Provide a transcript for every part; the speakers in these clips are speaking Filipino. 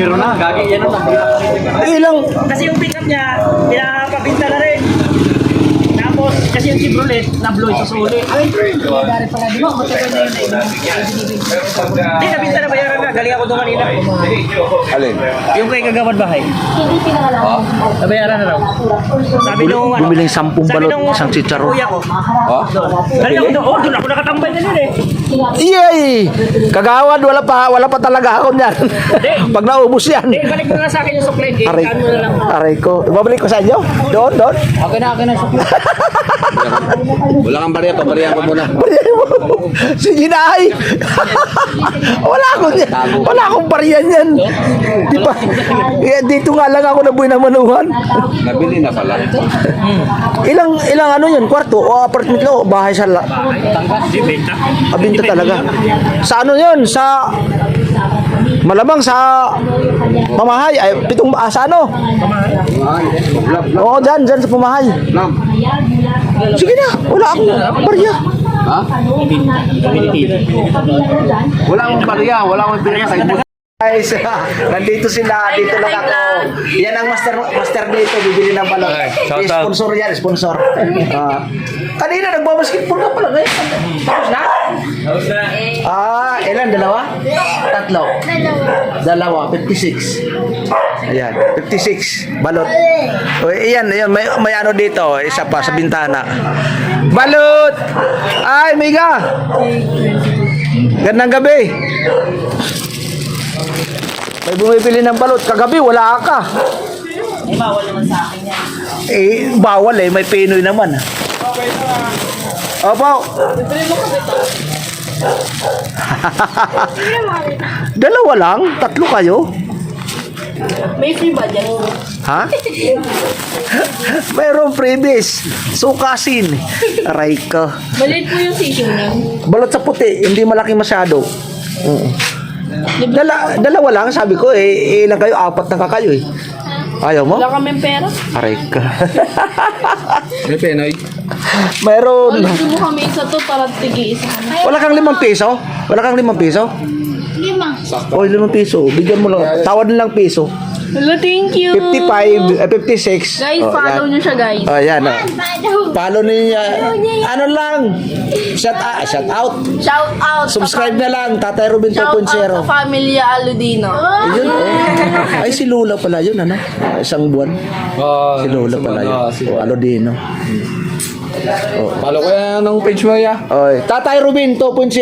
Zero na, gagi yan ang Ilang, Kasi yung pickup niya, pinapabinta na rin. Tapos, kasi yung Chevrolet, na-blow sa sulit. Ay, dari pala, di ba? Matagal na yun na Hindi, nabinta na bayaran na. Galing ako doon kanina. alin? Yung kay Kagawad Bahay. Nabayaran na raw. Sabi nung ano. Bumiling 10 balot, nung isang chicharo. kuya ko. Oh? Galing ako doon. Oh, doon ako nakatambay na yun eh. Yay! Kagawad, wala pa talaga ako niyan. Pag naubos yan. Eh, balik mo na sa akin yung supply. Eh, Aray, saan mo na lang. aray ko. Babalik ko sa inyo? Doon. Okay na supply. Wala kang bariya, pabariyan ko muna. Sige na ay. Wala akong bariyan yan. Di ba? Dito nga lang ako nabuhay na manuhan. Nabili na pala. Ilang ano yun? Kwarto o apartment lo? Bahay sa Di benta. Abinta talaga. Sa ano yun? Sa malamang sa pamahay. Ay, sa ano? Oo, dyan sa pamahay. Sige na, wala akong barya. Ha? Wala akong bariya, wala akong bariya. Guys, nandito sila, dito lang ako. Yan ang master dito, bibili ng balon. Sponsor yan, sponsor. Kanina nagbabasketball ka pala ngayon. Tapos na? Ilan? Dalawa? Tatlo? Dalawa, 56. Ayan, 56 balot. O, iyan, may ano dito, isa pa sa bintana. Balot! Ay, Miga! Gandang gabi. May bumibili ng balot. Kagabi, wala ka. Eh, bawal naman sa akin yan. Bawal may Pinoy naman. Opo. Dalawa lang? Tatlo kayo? May free ba dyan? Ha? Mayroong freebies. Sukasin. Aray ko. Maliit po yung sisyo na. Balot sa puti. Hindi malaki masyado. Dalawa lang, sabi ko. Ilan kayo? 4 na kayo eh. Ayaw mo? Wala kaming pera. Aray ka. May penoy. Mayroon. Alis mo kami isa to para tigi-isa kami. Wala kang 5 piso? Wala kang 5 piso? 5. O, 5 piso. Bigyan mo lang. Tawad na lang piso. Hello, thank you. 56. Guys, follow nyo siya, guys. Oh, yan. Follow niya. Ano lang? Shout out. Shout out. Subscribe na lang. Tatay Ruben Shout out sa 2.0. Familia Aludino. Ayun. Ay, si Lola pala yun. Ano? Isang buwan. Si Lola pala yun. O, Alodino. Follow ko yan ng page mo ya. Oy, Tatay Ruben 2.0.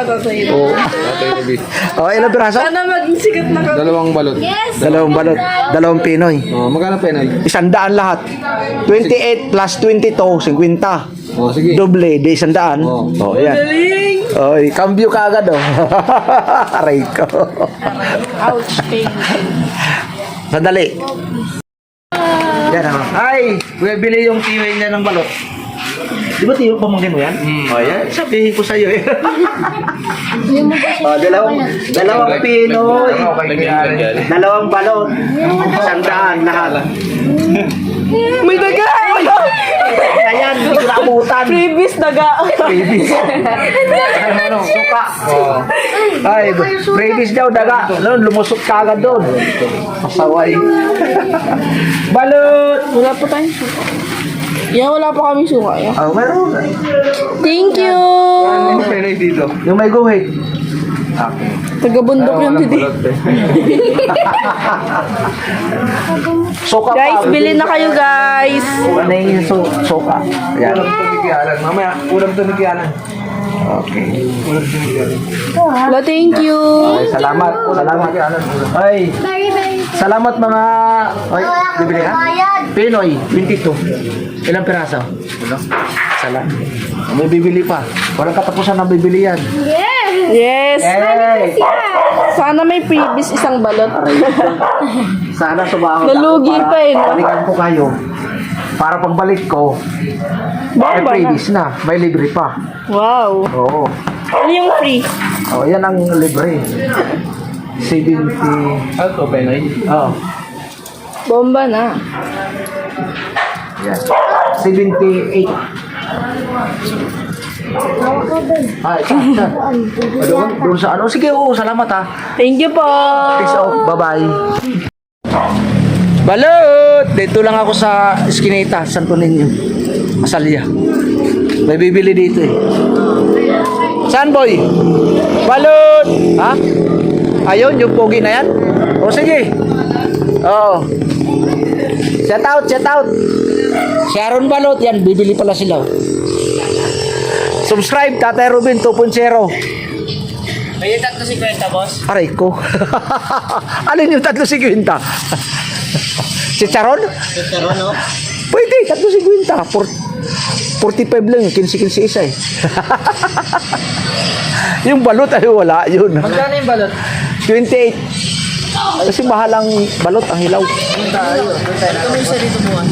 Tatay. Oh, ilang piraso? Sana maging sikat na kami. Dalawang balot. Dalawang balot. Dalawang Pinoy. Magkano penoy? 100 lahat. 28 plus 22, 50. Sige. Doble, di 100. Oh, yan. Galing. Oy, cambio ka agad Aray ko. Ouch, pain. Sandali. Yan Ay, bili yung tiway niya ng balot. Di ba tiyo pamangkin mo yan? Oh, yan. Sabihin ko sa'yo eh. Dalawang Pinoy. Dalawang balot. 100 lahat. May daga! Ayan, hindi ko naabutan. Freebies daga. Freebies. Suka. Ay, freebies daw, daga. Lumusok ka agad doon. Pasaway. Balot! Wala pa tayong suka. Wala pa kami suka. Oh, meron. Thank you. Ano penoy dito? Yung may guhit. Taga-bundok yung hindi. Suka Guys, pa. bilhin na kayo, guys. Ano yung suka? Ayan. Ulam to nagkialan. Mamaya, ulam to nagkialan. Okay. Wala, thank you. Ay, salamat. Salamat. Ay, salamat mga... Ay, bibili ka? Pinoy, 22. Ilang piraso? Salamat. May bibili pa. Walang katapusan ng bibili yan. Yes. Hey! Sana may freebies isang balot. Sana subaho Nalugi pa eh, no? Balikan ko kayo. Para pagbalik ko, may Bomba na. freebies na. May libre pa. Wow. Oo. Ano yung free? Oh, yan ang libre. 70. Ano to, penoy? Oh, Bomba na. yan. 78. Ay, doon sa ano. Sige, oo, salamat ha. Thank you po. Peace out. Bye-bye. Balot! Dito lang ako sa Eskinita, Santo Niño. Masalya. May bibili dito eh. Saan, boy? Balot! Ha? Ayun, yung pogi na yan? O sige. Oo. Shout out, shout out. Sharon Balot, yan. Bibili pala sila. Subscribe, Tatay Ruben 2.0. May 350, boss. Aray ko. Alin yung 350? Chicharon? Chicharon, no? Pwede, 350. 45 lang, 15 isa eh. Yung balot ay wala, yun. Magkano yung balot? 28. Kasi mahalang balot ang hilaw. Ito may isa dito buwan.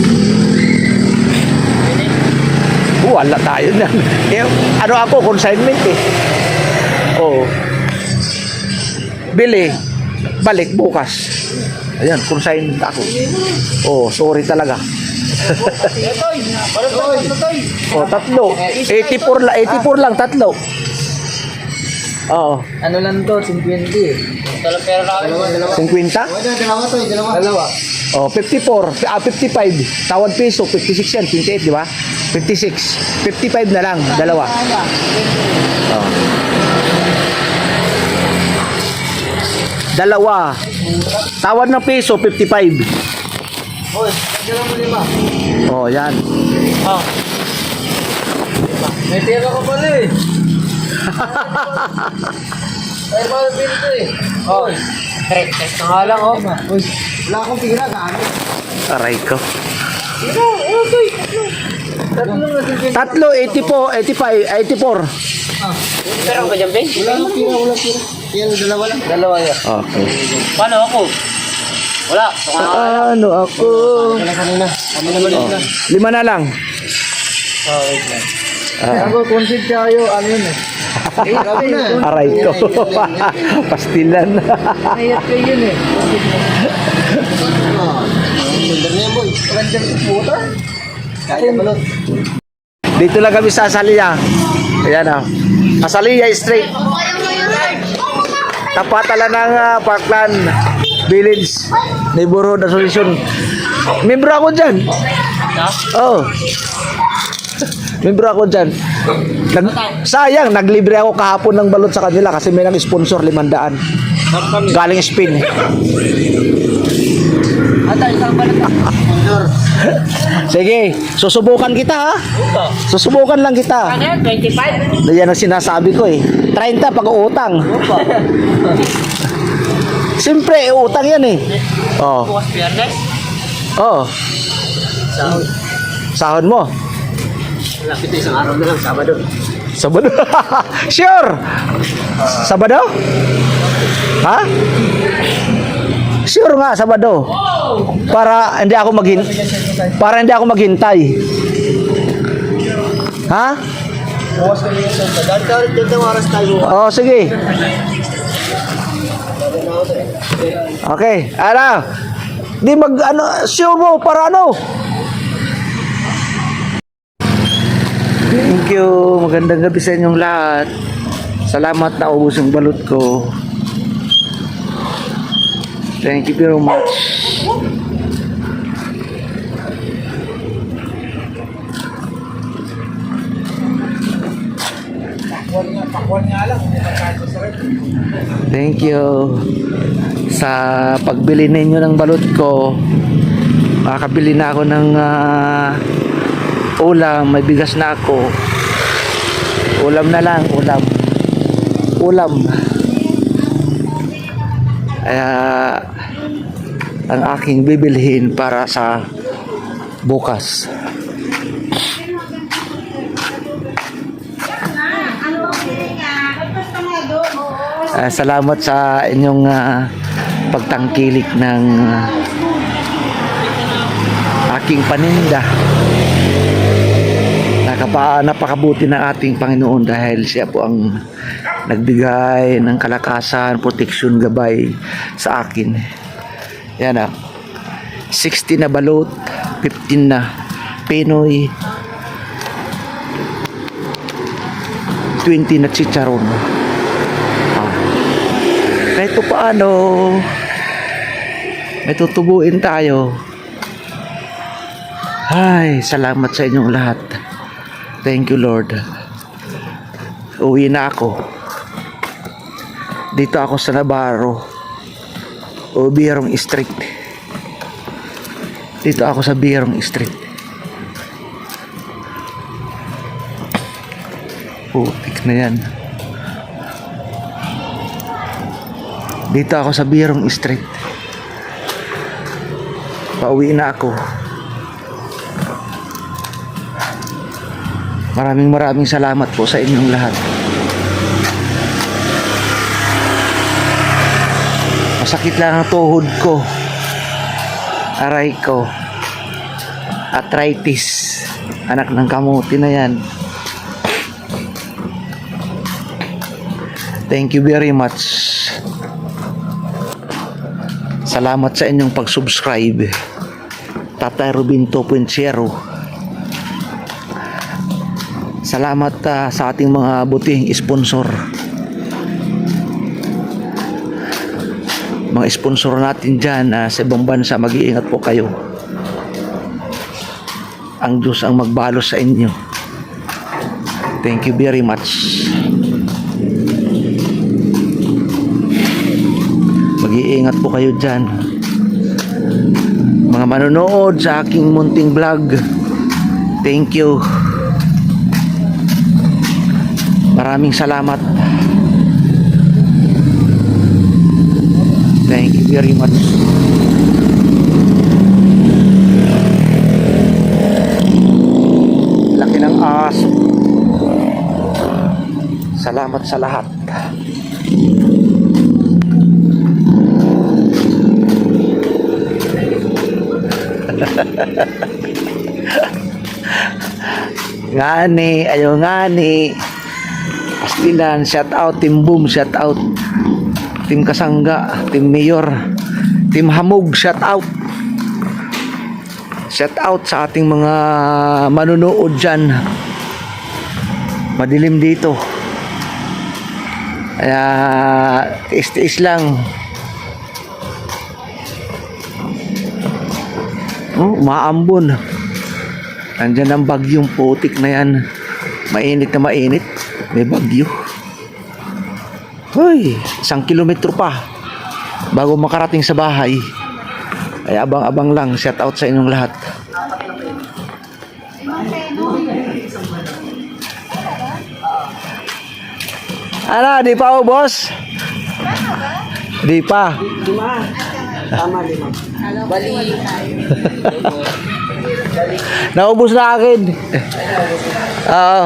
Wala tayo na. Eh, ano ako, consignment eh. Oo. Bili, balik bukas. Ayan, consignment ako. Oh, sorry talaga. Oh, tatlo. 84 lang, tatlo. Oo. Ano lang to, 50 eh. Dalawa pera lang. 50? Dalawa. Oh, 54. 55. Tawad peso, 56 yan. 28, di ba? 56. 55 na lang, dalawa. Oh. Dalawa. Tawad ng peso, 55. Boss, dalawa mo 5. Oh, yan. Oh. May pera ko pala eh. Ay, mahal pinto eh. Oh. Test na nga lang, oh. Uy, wala akong pira, gamit. Aray ko. Ito, tatlo na din. Tatlo, 84, 84. Pero ba dyan, Ben? Wala pira. Yan, dalawa lang. Dalawa yan. Okay. Paano ako? Wala. Ano ako? Wala kanina. Kami naman na. 5 na lang. Oh, wait lang. Ah. Ako, concede tayo, ano yun eh. Aray ko. Pastilan. Ayat kayo yun eh. Ganda na yan, boy. Ganda na puta. Kaya balot. Dito lang kami sa Asalia. Ayan ah. Asalia Street. Tapatala ng Parkland Village Neighborhood Association. Membro ako dyan. Oh. Membro ako dyan. Sayang, naglibre ako kahapon ng balot sa kanila kasi may nang-sponsor 500. Galing Spain. Ata, isang balot. Sige, susubukan kita ha. Susubukan lang kita. Ano yan? 25? Yan ang sinasabi ko eh. 30 pag utang. Siyempre, utang yan eh. Oh. Bukas Biyernes? Oh. Sahod mo. Lapit na isang araw na lang, Sabado. Sabado. Sure. Sabado? Ha? Sure nga, Sabado. Para hindi ako maghintay. Ha? Bukas kami yung Sabado. Dahil oras tayo. Oh, sige. Okay, ano? Di sure mo para ano? Thank you. Magandang gabi sa inyong lahat. Salamat na ubos yung balot ko. Thank you very much. Thank you sa pagbili ninyo ng balot ko. Makakabili na ako ng ulam, may bigas na ako. Ulam na lang, ulam. Ang aking bibilhin para sa bukas. Salamat sa inyong pagtangkilik ng aking paninda. Napakabuti ng ating Panginoon dahil siya po ang nagbigay ng kalakasan, proteksyon, gabay sa akin. Yan 60 na balot, 15 na Pinoy. 20 na chicharon. Kahit pa paano, may tutubuin tayo. Ay, salamat sa inyong lahat. Thank you, Lord. Uwi na ako. Dito ako sa Navarro, Birong Street. Dito ako sa Birong Street. Putik na yan. Dito ako sa Birong Street. Pauwi na ako. Maraming salamat po sa inyong lahat. Masakit lang ang tuhod ko. Aray ko. Arthritis. Anak ng kamuti na yan. Thank you very much. Salamat sa inyong pag-subscribe. Tatay Robin 2.0. Salamat sa ating mga butihing sponsor. Mga sponsor natin dyan sa ibang bansa, mag-iingat po kayo. Ang Diyos ang magbalos sa inyo. Thank you very much. Mag-iingat po kayo dyan. Mga manonood sa aking munting vlog, thank you. Maraming salamat. Thank you very much. Laki ng aso. Salamat sa lahat. Ngani, ayo ngani. Pastilan, shout out Team Boom, shout out Team Kasangga, Team Mayor, Team Hamog, shout out. Shout out sa ating mga manunood dyan. Madilim dito. Kaya tiis-tiis lang. Maambon. Nandyan ang bagyong putik na yan. Mainit na mainit. May bagyo. Hoy, 1 kilometro pa bago makarating sa bahay. Ay abang-abang lang. Shout out sa inyong lahat. Ano, di pa o boss? Di pa. Tama, 5. Bali. Naubos na akin. Oo.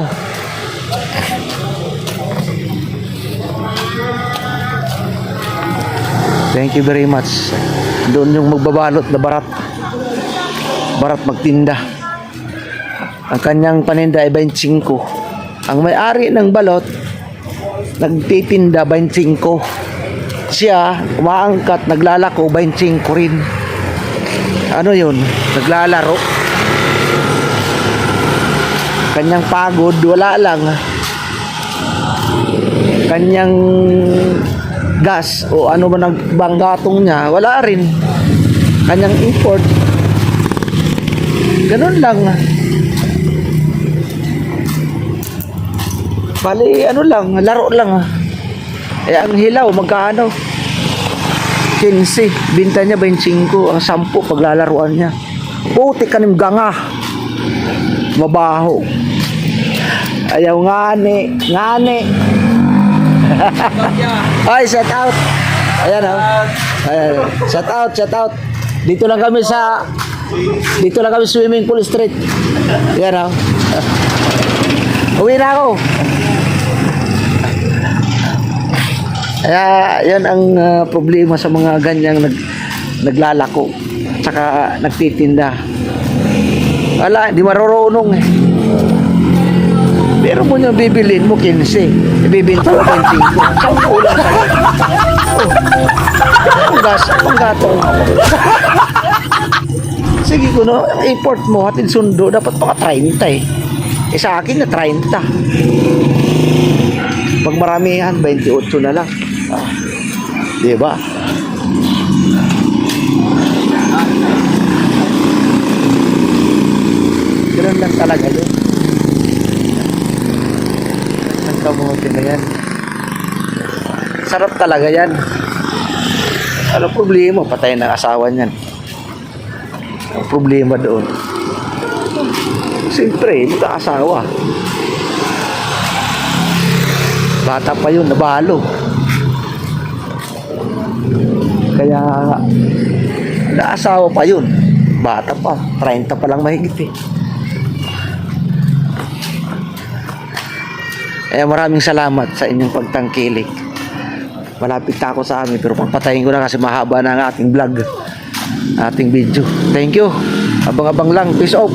Thank you very much. Doon yung magbabalot na barat. Barat magtinda. Ang kanyang paninda ay 25. Ang may-ari ng balot nagtitinda 25. Siya umaangkat, naglalako 25 rin. Ano yun? Naglalaro. Kanyang pagod, wala lang. Kanyang gas o ano man ang banggatong niya, wala rin. Kanyang import. Ganun lang. Bali, ano lang, laro lang. Eh, ang hilaw, magkano? 15. Binta niya 25. Ang 10, paglalaruan niya. Puti kanim ganga. Mabaho. Ayaw ngani. Ngani. Ay, shout out. Ayan o. Ayan. Shout out, shout out. Dito lang kami swimming pool street. Ayan o. Uwi na ako. Kaya yan ang problema sa mga ganyang naglalako tsaka nagtitinda. Wala, di marurunong eh. Pero mo nyo bibilin mo 15, ibibinta mo 25. Saan ko ulang sa'yo? Ang gas, ang gatong. Sige ko no, import mo, hatid sundo, dapat paka 30 eh. Eh sa akin na 30. Pag maramihan, 28 na lang. Di ba? Ganun lang talaga yun. Ang kamote na yan. Sarap talaga yan. Ano problema? Patay ng asawa niyan. Ang problema doon. Siyempre, magkaasawa. Bata pa yun, nabalo. Kaya, naasawa pa yun. Bata pa, 30 pa lang mahigit eh. Kaya maraming salamat sa inyong pagtangkilik. Malapit na ako sa amin, pero papatayin ko na kasi mahaba na ang ating vlog, ating video. Thank you. Abang-abang lang. Peace out.